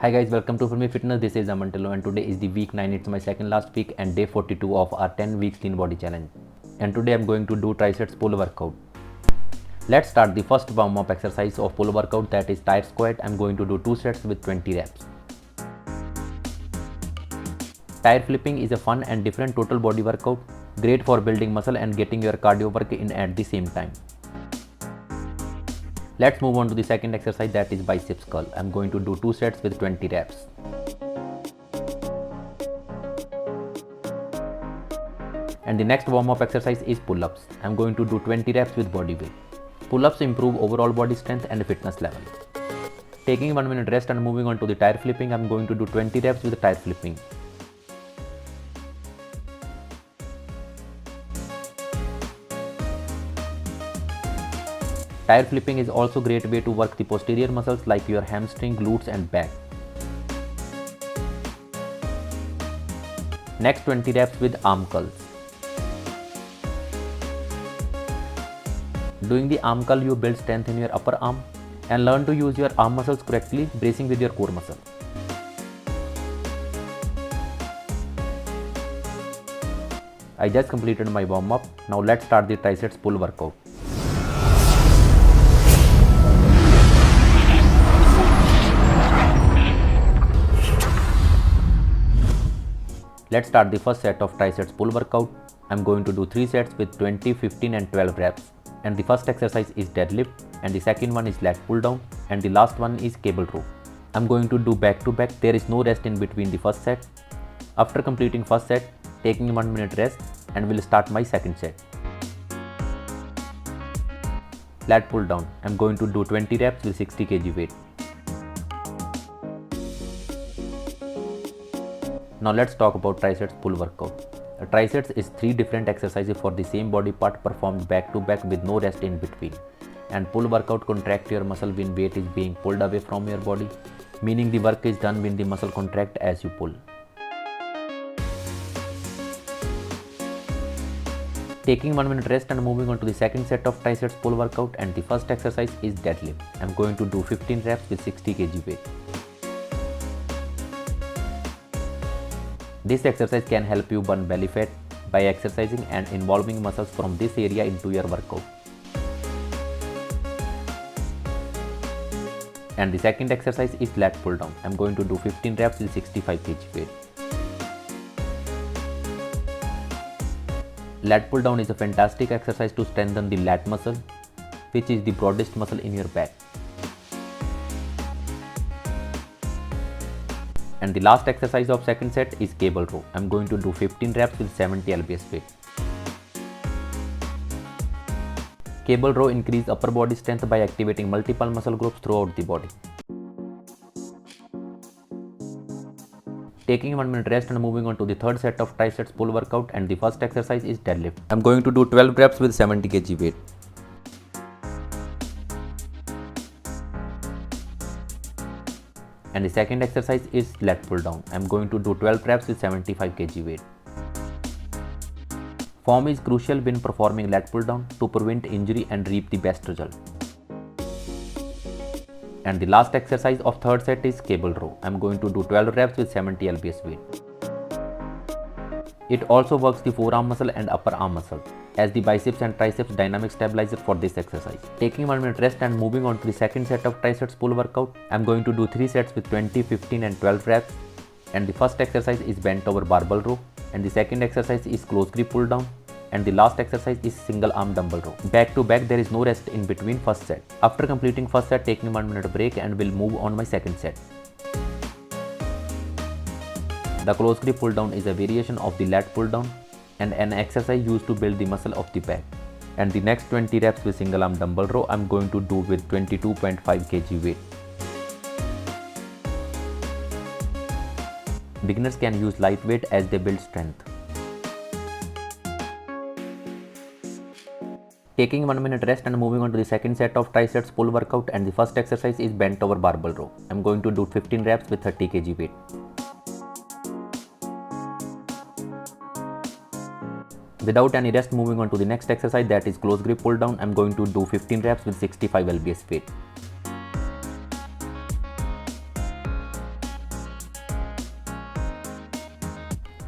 Hi guys, welcome to Filmy Fitness. This is Amantello and today is the week 9. It's my second last week and day 42 of our 10 weeks clean body challenge. And today I'm going to do triceps pull workout. Let's start the first warm up exercise of pull workout, that is tire squat. I'm going to do 2 sets with 20 reps. Tire flipping is a fun and different total body workout, great for building muscle and getting your cardio work in at the same time. Let's move on to the second exercise, that is biceps curl. I'm going to do 2 sets with 20 reps. And the next warm up exercise is pull-ups. I'm going to do 20 reps with body weight. Pull-ups improve overall body strength and fitness level. Taking 1 minute rest and moving on to the tire flipping, I'm going to do 20 reps with tire flipping. Tire flipping is also a great way to work the posterior muscles like your hamstring, glutes and back. Next 20 reps with arm curls. Doing the arm curl, you build strength in your upper arm and learn to use your arm muscles correctly, bracing with your core muscle. I just completed my warm up. Now let's start the triceps pull workout. Let's start the first set of triceps pull workout. I'm going to do 3 sets with 20, 15 and 12 reps. And the first exercise is deadlift and the second one is lat pull down and the last one is cable row. I'm going to do back to back. There is no rest in between the first set. After completing first set, taking 1 minute rest and will start my second set. Lat pull down. I'm going to do 20 reps with 60 kg weight. Now let's talk about triceps pull workout. A triceps is 3 different exercises for the same body part performed back to back with no rest in between. And pull workout contract your muscle when weight is being pulled away from your body, meaning the work is done when the muscle contract as you pull. Taking 1 minute rest and moving on to the second set of triceps pull workout, and the first exercise is deadlift. I'm going to do 15 reps with 60 kg weight. This exercise can help you burn belly fat by exercising and involving muscles from this area into your workout. And the second exercise is lat pull down. I'm going to do 15 reps with 65 kg weight. Lat pull down is a fantastic exercise to strengthen the lat muscle, which is the broadest muscle in your back. And the last exercise of second set is cable row. I'm going to do 15 reps with 70 lbs weight. Cable row increases upper body strength by activating multiple muscle groups throughout the body. Taking 1 minute rest and moving on to the third set of triceps pull workout, and the first exercise is deadlift. I'm going to do 12 reps with 70 kg weight. And the second exercise is lat pull down. I'm going to do 12 reps with 75 kg weight. Form is crucial when performing lat pull down to prevent injury and reap the best result. And the last exercise of third set is cable row. I'm going to do 12 reps with 70 lbs weight. It also works the forearm muscle and upper arm muscle as the biceps and triceps dynamic stabilizer for this exercise. Taking 1 minute rest and moving on to the second set of triceps pull workout, I'm going to do 3 sets with 20, 15 and 12 reps. And the first exercise is bent over barbell row, and the second exercise is close grip pull down, and the last exercise is single arm dumbbell row. Back to back, there is no rest in between first set. After completing first set, taking 1 minute break and will move on my second set. The close grip pull down is a variation of the lat pull down and an exercise used to build the muscle of the back. And the next 20 reps with single arm dumbbell row I'm going to do with 22.5 kg weight. Beginners can use lightweight as they build strength. Taking 1 minute rest and moving on to the second set of triceps pull workout, and the first exercise is bent over barbell row. I'm going to do 15 reps with 30 kg weight. Without any rest, moving on to the next exercise, that is close grip pull down. I'm going to do 15 reps with 65 lbs weight.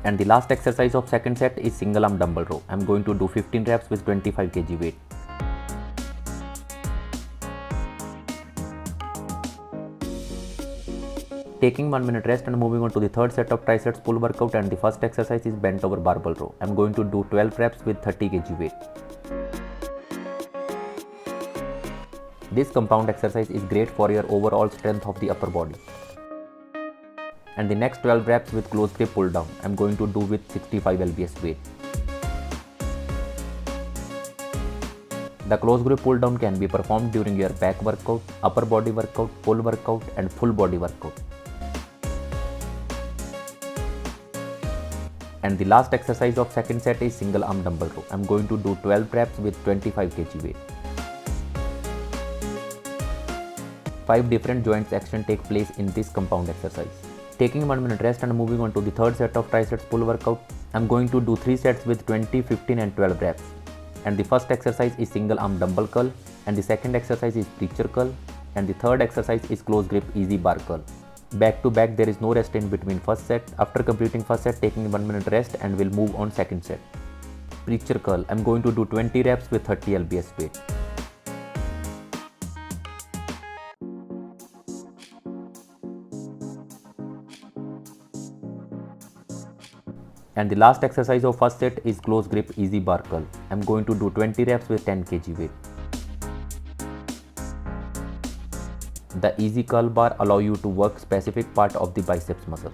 And the last exercise of second set is single arm dumbbell row. I'm going to do 15 reps with 25 kg weight. Taking 1 minute rest and moving on to the third set of triceps pull workout, and the first exercise is bent over barbell row. I'm going to do 12 reps with 30 kg weight. This compound exercise is great for your overall strength of the upper body. And the next 12 reps with close grip pull down, I'm going to do with 65 lbs weight. The close grip pull down can be performed during your back workout, upper body workout, pull workout and full body workout. And the last exercise of second set is single arm dumbbell row. I'm going to do 12 reps with 25 kg weight. 5 different joints action take place in this compound exercise. Taking 1 minute rest and moving on to the third set of triceps pull workout, I'm going to do 3 sets with 20, 15 and 12 reps. And the first exercise is single arm dumbbell curl, and the second exercise is preacher curl, and the third exercise is close grip easy bar curl. Back to back, there is no rest in between first set. After completing first set, taking 1 minute rest and will move on second set. Preacher curl, I'm going to do 20 reps with 30 lbs weight. And the last exercise of first set is close grip easy bar curl. I'm going to do 20 reps with 10 kg weight. The easy curl bar allow you to work specific part of the biceps muscle.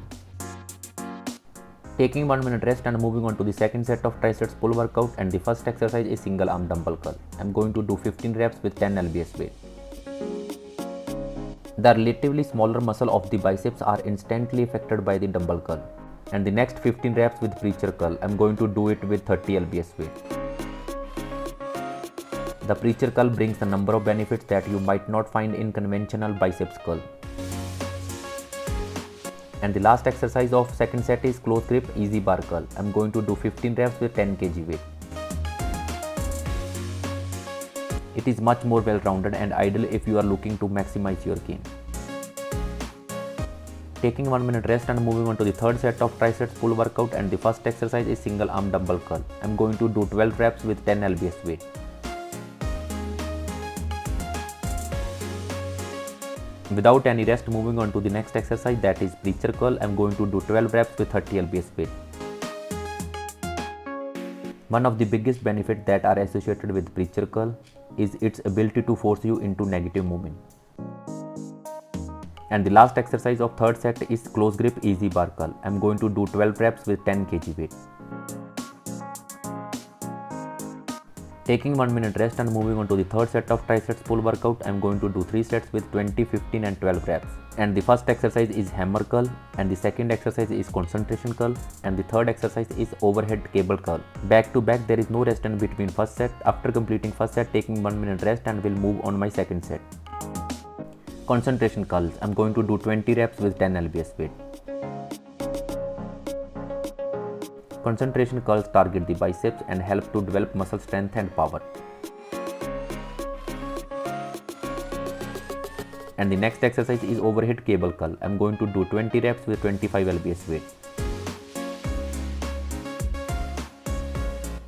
Taking 1 minute rest and moving on to the second set of triceps pull workout, and the first exercise is single arm dumbbell curl. I'm going to do 15 reps with 10 lbs weight. The relatively smaller muscle of the biceps are instantly affected by the dumbbell curl. And the next 15 reps with preacher curl, I'm going to do it with 30 lbs weight. The preacher curl brings a number of benefits that you might not find in conventional biceps curl. And the last exercise of second set is close grip easy bar curl. I'm going to do 15 reps with 10 kg weight. It is much more well-rounded and ideal if you are looking to maximize your gain. Taking 1 minute rest and moving on to the third set of triceps pull workout, and the first exercise is single arm dumbbell curl. I'm going to do 12 reps with 10 lbs weight. Without any rest, moving on to the next exercise, that is preacher curl. I'm going to do 12 reps with 30 lbs weight. One of the biggest benefits that are associated with preacher curl is its ability to force you into negative movement. And the last exercise of third set is close grip easy bar curl. I'm going to do 12 reps with 10 kg weight. Taking 1 minute rest and moving on to the third set of triceps pull workout, I'm going to do 3 sets with 20, 15 and 12 reps. And the first exercise is hammer curl, and the second exercise is concentration curl, and the third exercise is overhead cable curl. Back to back, there is no rest in between first set. After completing first set, taking 1 minute rest and will move on my second set. Concentration curls, I'm going to do 20 reps with 10 lbs weight. Concentration curls target the biceps and help to develop muscle strength and power. And the next exercise is overhead cable curl. I'm going to do 20 reps with 25 lbs weight.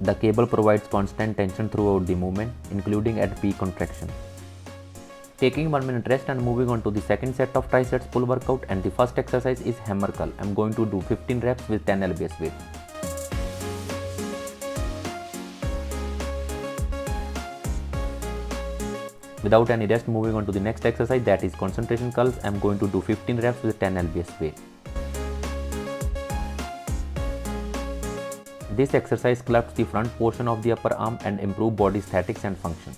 The cable provides constant tension throughout the movement, including at peak contraction. Taking 1 minute rest and moving on to the second set of triceps pull workout, and the first exercise is hammer curl. I'm going to do 15 reps with 10 lbs weight. Without any rest, moving on to the next exercise, that is concentration curls. I'm going to do 15 reps with 10 lbs weight. This exercise clubs the front portion of the upper arm and improve body statics and function.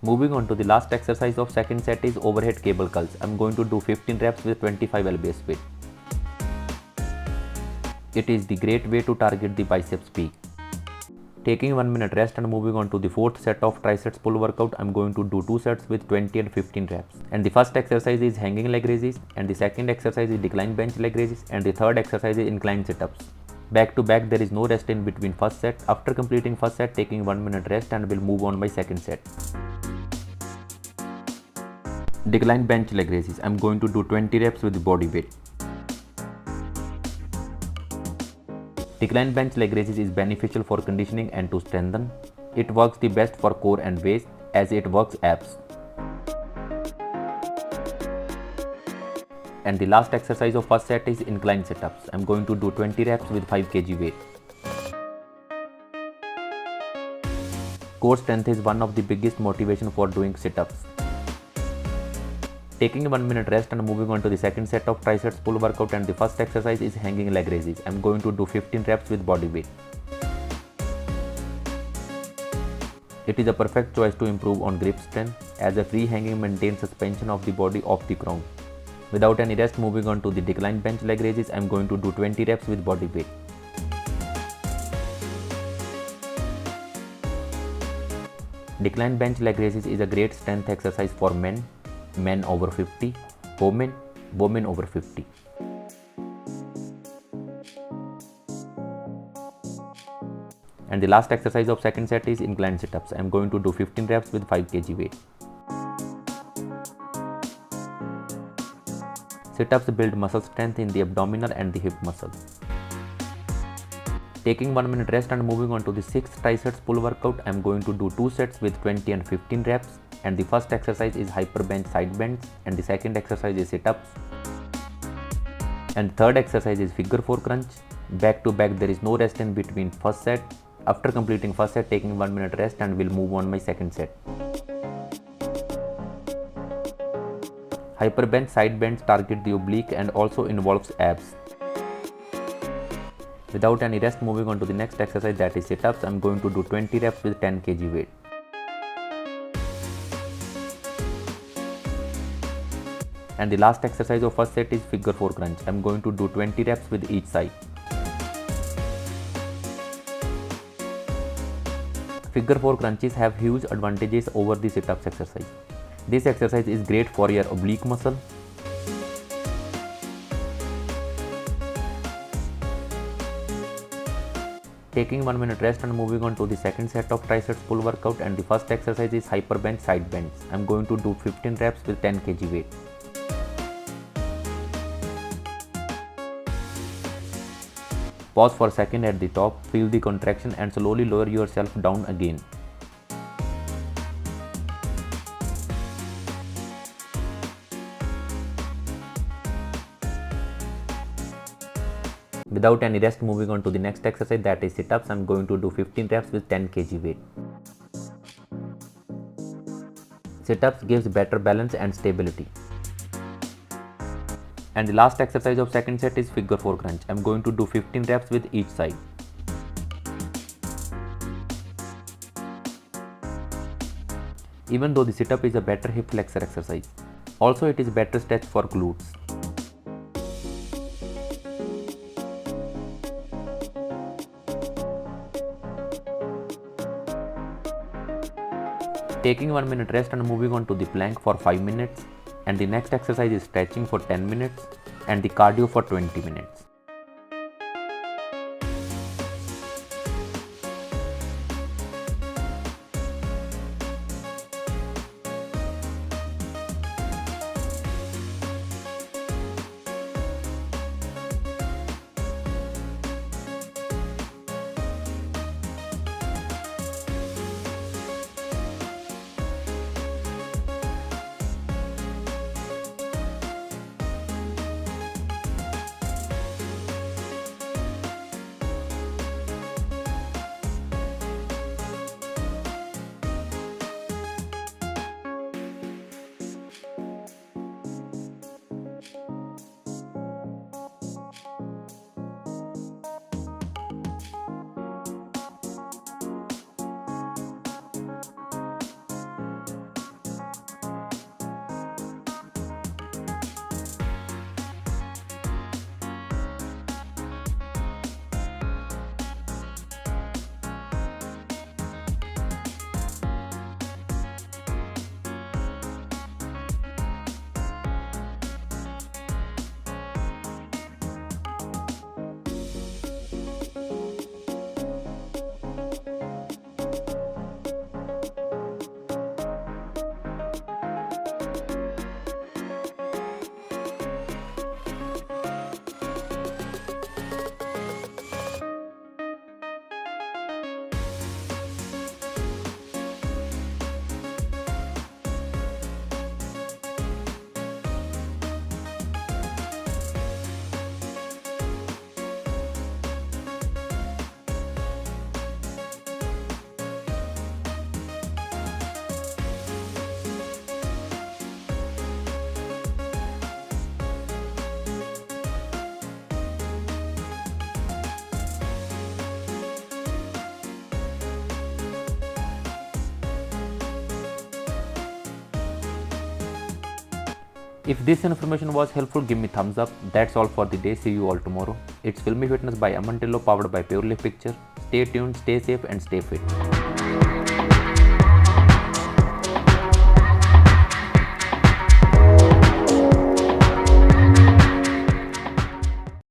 Moving on to the last exercise of second set is overhead cable curls. I'm going to do 15 reps with 25 lbs weight. It is the great way to target the biceps peak. Taking 1 minute rest and moving on to the fourth set of triceps pull workout, I'm going to do 2 sets with 20 and 15 reps. And the first exercise is hanging leg raises, and the second exercise is decline bench leg raises, and the third exercise is incline sit-ups. Back to back, there is no rest in between first set. After completing first set, taking 1 minute rest and will move on my second set. Decline bench leg raises. I'm going to do 20 reps with body weight. Decline bench leg raises is beneficial for conditioning and to strengthen. It works the best for core and waist as it works abs. And the last exercise of first set is incline sit-ups. I'm going to do 20 reps with 5 kg weight. Core strength is one of the biggest motivation for doing sit-ups. Taking a 1 minute rest and moving on to the second set of triceps pull workout, and the first exercise is hanging leg raises. I'm going to do 15 reps with body weight. It is a perfect choice to improve on grip strength as a free hanging maintains suspension of the body off the ground. Without any rest, moving on to the decline bench leg raises, I'm going to do 20 reps with body weight. Decline bench leg raises is a great strength exercise for men over 50, women over 50. And the last exercise of second set is incline sit-ups. I am going to do 15 reps with 5 kg weight. Sit-ups build muscle strength in the abdominal and the hip muscle. Taking 1 minute rest and moving on to the sixth triceps pull workout, I am going to do 2 sets with 20 and 15 reps. And the first exercise is hyper bench side bends, and the second exercise is sit-ups. And third exercise is figure 4 crunch. Back to back, there is no rest in between first set. After completing first set, taking 1 minute rest and will move on my second set. Hyper bench side bends target the oblique and also involves abs. Without any rest, moving on to the next exercise, that is sit-ups. I am going to do 20 reps with 10 kg weight. And the last exercise of first set is figure 4 crunch. I am going to do 20 reps with each side. Figure 4 crunches have huge advantages over the sit-ups exercise. This exercise is great for your oblique muscle. Taking 1 minute rest and moving on to the second set of triceps pull workout, and the first exercise is hyper bench side bends. I am going to do 15 reps with 10 kg weight. Pause for a second at the top, feel the contraction and slowly lower yourself down again. Without any rest, moving on to the next exercise, that is sit-ups. I am going to do 15 reps with 10 kg weight. Sit-ups gives better balance and stability. And the last exercise of second set is figure 4 crunch. I am going to do 15 reps with each side. Even though the sit-up is a better hip flexor exercise, also it is better stretch for glutes. Taking 1 minute rest and moving on to the plank for 5 minutes. And the next exercise is stretching for 10 minutes and the cardio for 20 minutes. If this information was helpful, give me thumbs up. That's all for the day. See you all tomorrow. It's Filmy Fitness by Aman Tillo, powered by Purely Picture. Stay tuned, stay safe and stay fit.